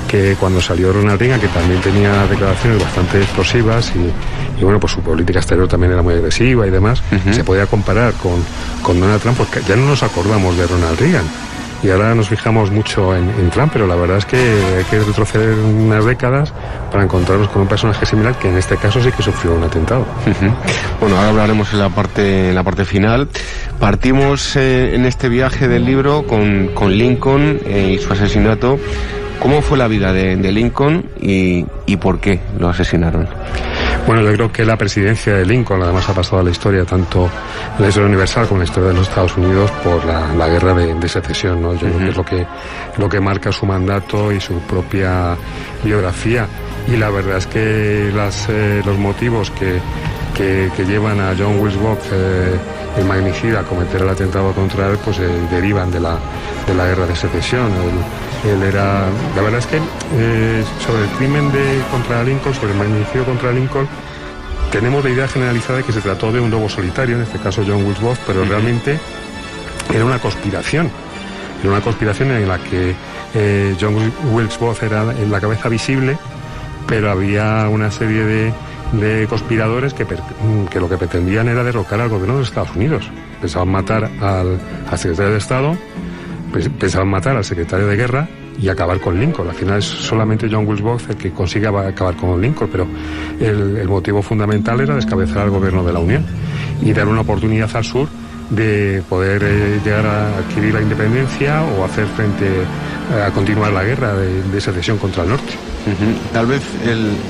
que cuando salió Ronald Reagan, que también tenía declaraciones bastante explosivas y bueno, pues su política exterior también era muy agresiva y demás, se podía comparar con Donald Trump, porque ya no nos acordamos de Ronald Reagan. Y ahora nos fijamos mucho en Trump, pero la verdad es que hay que retroceder unas décadas para encontrarnos con un personaje similar que en este caso sí que sufrió un atentado. Bueno, ahora hablaremos en la parte final. Partimos en este viaje del libro con Lincoln y su asesinato. ¿Cómo fue la vida de Lincoln y por qué lo asesinaron? Bueno, yo creo que la presidencia de Lincoln además ha pasado a la historia, tanto en la historia universal como en la historia de los Estados Unidos, por la guerra de secesión, ¿no? Yo creo que es lo que marca su mandato y su propia biografía. Y la verdad es que los motivos que llevan a John Wilkes Booth, el magnicida, a cometer el atentado contra él, pues derivan de la guerra de secesión. Él era, la verdad es que sobre el crimen contra Lincoln, sobre el magnicidio contra Lincoln, tenemos la idea generalizada de que se trató de un lobo solitario, en este caso John Wilkes Booth, pero realmente era una conspiración. Era una conspiración en la que John Wilkes Booth era la cabeza visible, pero había una serie de conspiradores que lo que pretendían era derrocar al gobierno de los Estados Unidos. Pensaban matar al secretario de Estado, pensaban matar al secretario de Guerra y acabar con Lincoln. Al final es solamente John Wilkes Booth el que consigue acabar con Lincoln, pero el motivo fundamental era descabezar al gobierno de la Unión y dar una oportunidad al sur de poder llegar a adquirir la independencia o hacer frente a continuar la guerra de secesión contra el norte. Tal vez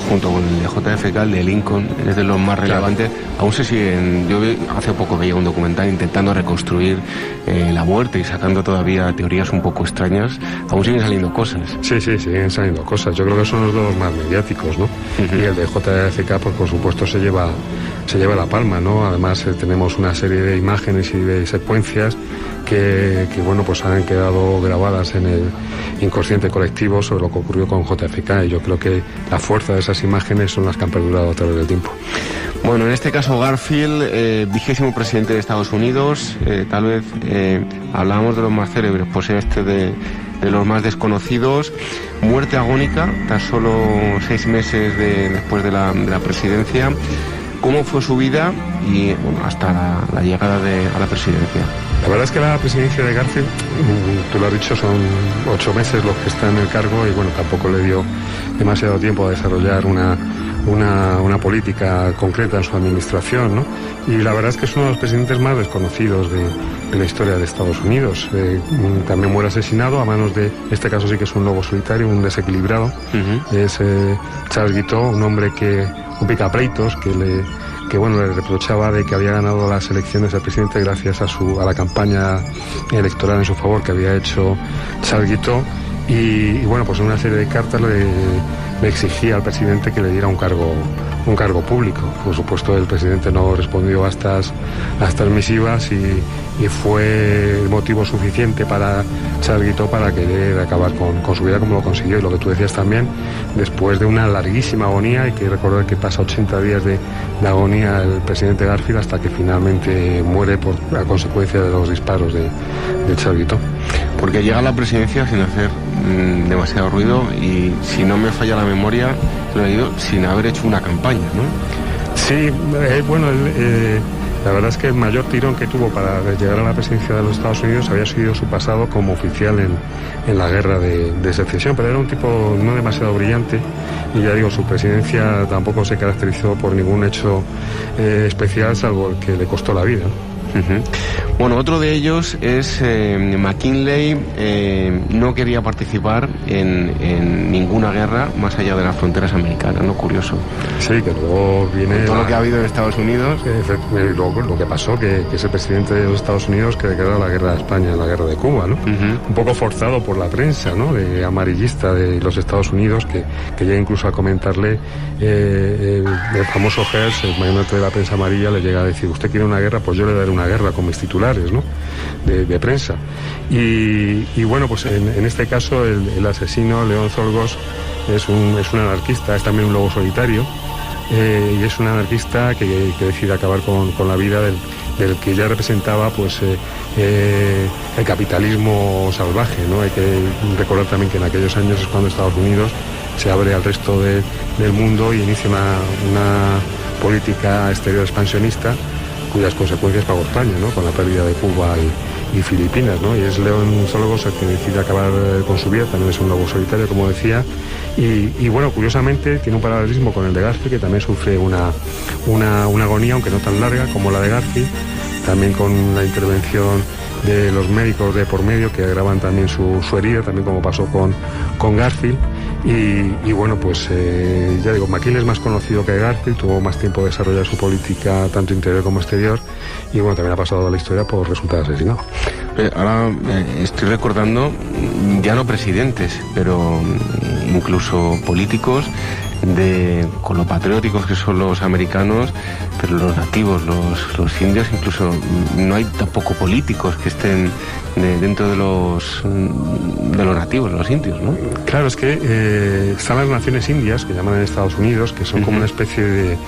junto con el de JFK, el de Lincoln, es de los más relevantes. Aún se siguen. Yo hace poco veía un documental intentando reconstruir la muerte y sacando todavía teorías un poco extrañas. Aún siguen saliendo cosas. Sí, siguen saliendo cosas. Yo creo que son los dos más mediáticos, ¿no? Y el de JFK, pues por supuesto se lleva la palma, ¿no? Además tenemos una serie de imágenes y de secuencias que bueno, pues han quedado grabadas en el inconsciente colectivo sobre lo que ocurrió con JFK, y yo creo que la fuerza de esas imágenes son las que han perdurado a través del tiempo. Bueno, en este caso Garfield, 20º presidente de Estados Unidos, tal vez hablábamos de los más célebres, pues de los más desconocidos. Muerte agónica, tan solo 6 meses después de la presidencia. ¿Cómo fue su vida y bueno, hasta la llegada a la presidencia? La verdad es que la presidencia de Garfield, tú lo has dicho, son 8 meses los que está en el cargo, y bueno, tampoco le dio demasiado tiempo a desarrollar una política concreta en su administración, ¿no? Y la verdad es que es uno de los presidentes más desconocidos de la historia de Estados Unidos. También muere asesinado a manos de, en este caso sí que es un lobo solitario, un desequilibrado. Es Charles Guiteau, un hombre un picapleitos que le reprochaba de que había ganado las elecciones al presidente gracias a la campaña electoral en su favor que había hecho Charles Guiteau, y bueno, pues en una serie de cartas le exigía al presidente que le diera un cargo público. Por supuesto, el presidente no respondió a estas misivas y fue el motivo suficiente para Charles Guiteau para querer acabar con su vida, como lo consiguió. Y lo que tú decías también, después de una larguísima agonía, hay que recordar que pasa 80 días de agonía el presidente Garfield hasta que finalmente muere a consecuencia de los disparos de Charles Guiteau. Porque llega a la presidencia sin hacer demasiado ruido y, si no me falla la memoria, lo he leído, sin haber hecho una campaña, ¿no? Sí, bueno, la verdad es que el mayor tirón que tuvo para llegar a la presidencia de los Estados Unidos había sido su pasado como oficial en la guerra de secesión, pero era un tipo no demasiado brillante, y ya digo, su presidencia tampoco se caracterizó por ningún hecho especial, salvo el que le costó la vida, ¿no? Bueno, otro de ellos es McKinley. No quería participar en ninguna guerra más allá de las fronteras americanas, ¿no? Curioso. Sí, que luego viene todo lo que ha habido en Estados Unidos. Lo que pasó, que es el presidente de los Estados Unidos que declara la guerra de España, la guerra de Cuba, ¿no? Un poco forzado por la prensa, ¿no? De amarillista de los Estados Unidos, que llega incluso a comentarle el famoso Hearst, el magnate de la prensa amarilla, le llega a decir: usted quiere una guerra, pues yo le daré una guerra, con mis titulares, ¿no? de prensa. Y bueno, pues en este caso el asesino, Leon Czolgosz, es un anarquista, es también un lobo solitario, y es un anarquista que decide acabar con la vida del que ya representaba pues el capitalismo salvaje, ¿no? Hay que recordar también que en aquellos años es cuando Estados Unidos se abre al resto del mundo y inicia una política exterior expansionista cuyas consecuencias pagó España, ¿no? Con la pérdida de Cuba y Filipinas, ¿no? Y es León Sologos el que decide acabar con su vida, también es un lobo solitario, como decía, y bueno, curiosamente tiene un paralelismo con el de Garfield, que también sufre una agonía, aunque no tan larga como la de Garfield, también con la intervención de los médicos de por medio que agravan también su herida, también como pasó con Garfield. Y bueno, pues ya digo, McKinley es más conocido que Garfield, tuvo más tiempo de desarrollar su política tanto interior como exterior, y bueno, también ha pasado a la historia por resultar asesinado. Ahora estoy recordando, ya no presidentes, pero incluso políticos, con lo patrióticos que son los americanos, pero los nativos, los indios, incluso no hay tampoco políticos que estén dentro de los nativos, los indios, ¿no? Claro, es que están las naciones indias, que llaman en Estados Unidos, que son como una especie de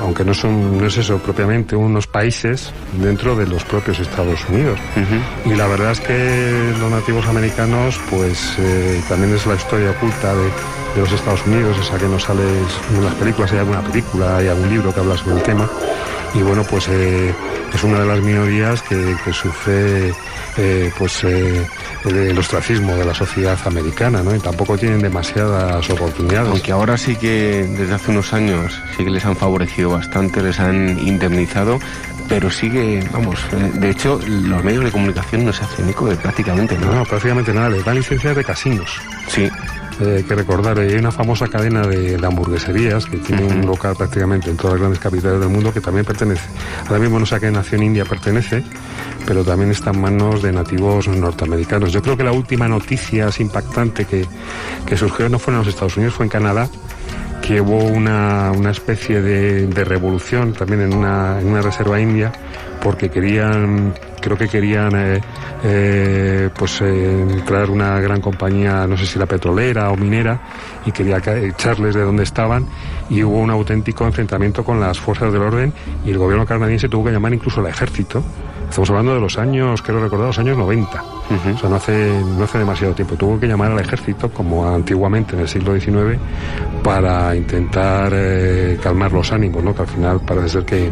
aunque no es eso propiamente, unos países dentro de los propios Estados Unidos. Y la verdad es que los nativos americanos, pues también es la historia oculta de los Estados Unidos, esa que no sale en las películas. Hay alguna película, hay algún libro que habla sobre el tema, y bueno, pues es una de las minorías que sufre el ostracismo de la sociedad americana, ¿no? Y tampoco tienen demasiadas oportunidades. Aunque ahora sí que desde hace unos años sí que les han favorecido bastante, les han indemnizado, pero sigue, vamos, de hecho los medios de comunicación no se hacen eco de prácticamente nada. No, prácticamente nada, les dan licencias de casinos. Sí. Hay que recordar, hay una famosa cadena de hamburgueserías que tiene un local prácticamente en todas las grandes capitales del mundo, que también pertenece, ahora mismo no sé a qué nación india pertenece, pero también está en manos de nativos norteamericanos. Yo creo que la última noticia así impactante que surgió no fue en los Estados Unidos, fue en Canadá, que hubo una especie de revolución también en una reserva india, porque querían entrar una gran compañía, no sé si era petrolera o minera, y quería echarles de donde estaban, y hubo un auténtico enfrentamiento con las fuerzas del orden, y el gobierno canadiense tuvo que llamar incluso al ejército. Estamos hablando de los años, quiero recordar, los años 90. O sea, no hace demasiado tiempo. Tuvo que llamar al ejército, como antiguamente en el siglo XIX, para intentar calmar los ánimos, ¿no? Que al final parece ser que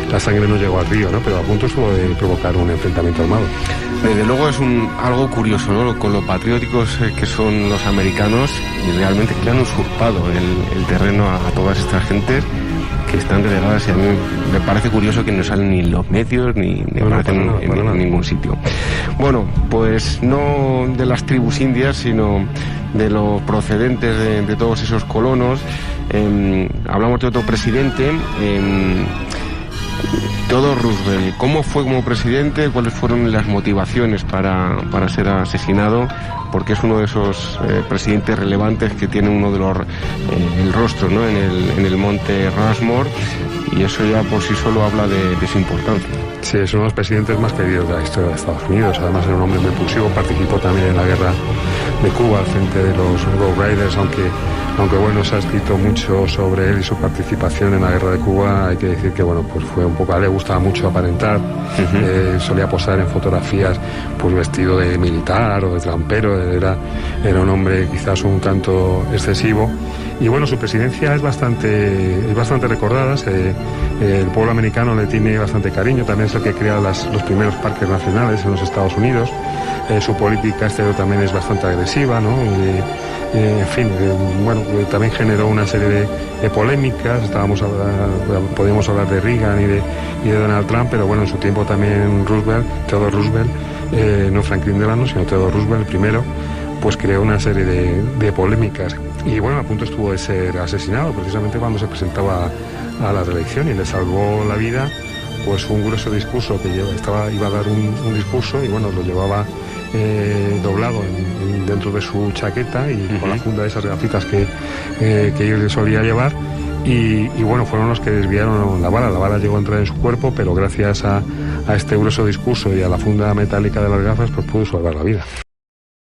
la sangre no llegó al río, ¿no? Pero a punto estuvo de provocar un enfrentamiento armado. Desde luego es algo curioso, ¿no? Con lo patrióticos que son los americanos, y realmente que le han usurpado el terreno a todas estas gentes que están relegadas, y a mí me parece curioso que no salen ni en los medios ni en ningún sitio. Bueno, pues no de las tribus indias, sino de los procedentes de todos esos colonos. Hablamos de otro presidente, Theodore Roosevelt. ¿Cómo fue como presidente? ¿Cuáles fueron las motivaciones para ser asesinado? Porque es uno de esos presidentes relevantes que tiene uno de los el rostro, ¿no? en el monte Rushmore, y eso ya por sí solo habla de su importancia. Sí, es uno de los presidentes más queridos de la historia de Estados Unidos. Además era un hombre muy impulsivo, participó también en la guerra de Cuba al frente de los Rough Riders, aunque bueno, se ha escrito mucho sobre él y su participación en la guerra de Cuba. Hay que decir que bueno, pues fue un poco, a él le gustaba mucho aparentar, solía posar en fotografías pues vestido de militar o de trampero, era un hombre quizás un tanto excesivo. Y bueno, su presidencia es bastante recordada. El pueblo americano le tiene bastante cariño, también es el que crea los primeros parques nacionales en los Estados Unidos. Su política exterior también es bastante agresiva, ¿no? En fin, bueno, también generó una serie de polémicas. Podíamos hablar de Reagan y de Donald Trump, pero bueno, en su tiempo también Theodore Roosevelt, no Franklin Delano, sino Theodore Roosevelt, el primero, pues creó una serie de polémicas. Y bueno, a punto estuvo de ser asesinado precisamente cuando se presentaba a la reelección, y le salvó la vida pues un grueso discurso que iba a dar un discurso, y bueno, lo llevaba doblado dentro de su chaqueta y con la funda de esas gafitas que él solía llevar, y bueno, fueron los que desviaron la bala. La bala llegó a entrar en su cuerpo, pero gracias a este grueso discurso y a la funda metálica de las gafas pues pudo salvar la vida.